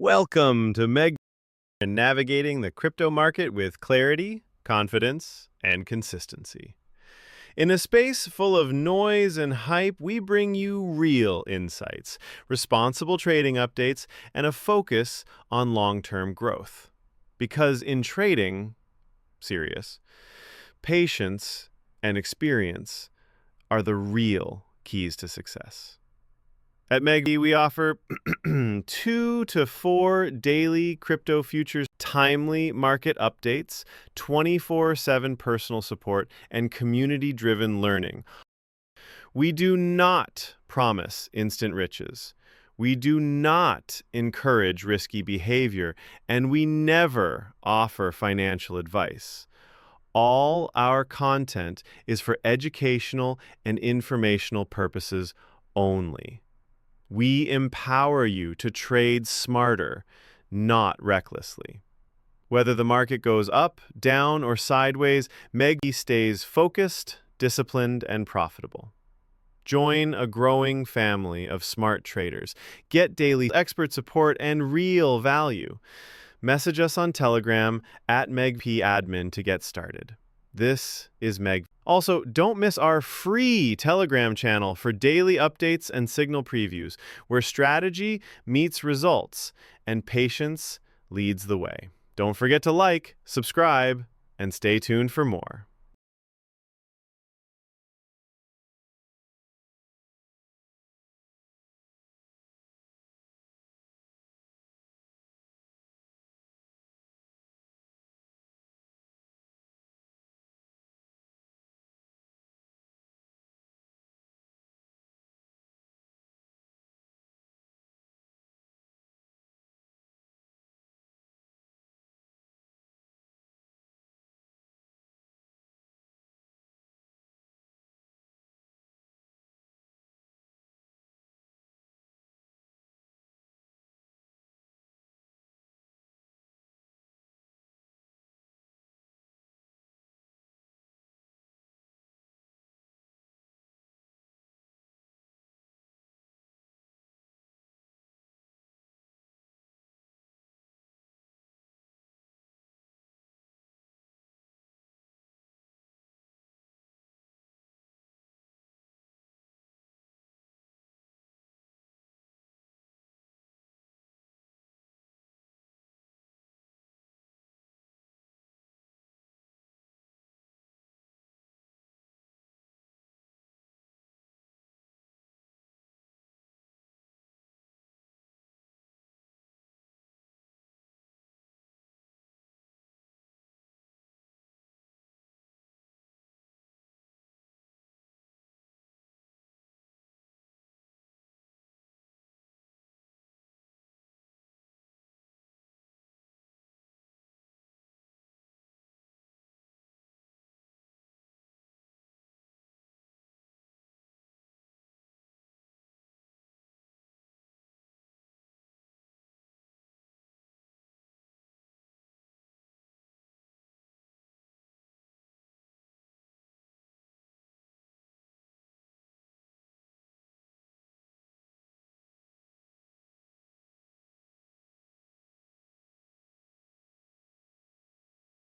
Welcome to Meg and navigating the crypto market with clarity, confidence, and consistency. In a space full of noise and hype, we bring you real insights, responsible trading updates, and a focus on long-term growth. Because in trading, serious, patience and experience are the real keys to success. At Meg, we offer 2 to 4 daily crypto futures, timely market updates, 24/7 personal support, and community-driven learning. We do not promise instant riches. We do not encourage risky behavior, and we never offer financial advice. All our content is for educational and informational purposes only. We empower you to trade smarter, not recklessly. Whether the market goes up, down, or sideways, Meggy stays focused, disciplined, and profitable. Join a growing family of smart traders. Get daily expert support and real value. Message us on Telegram at MegPAdmin to get started. This is Meg. Also, don't miss our free Telegram channel for daily updates and signal previews, where strategy meets results and patience leads the way. Don't forget to like, subscribe, and stay tuned for more.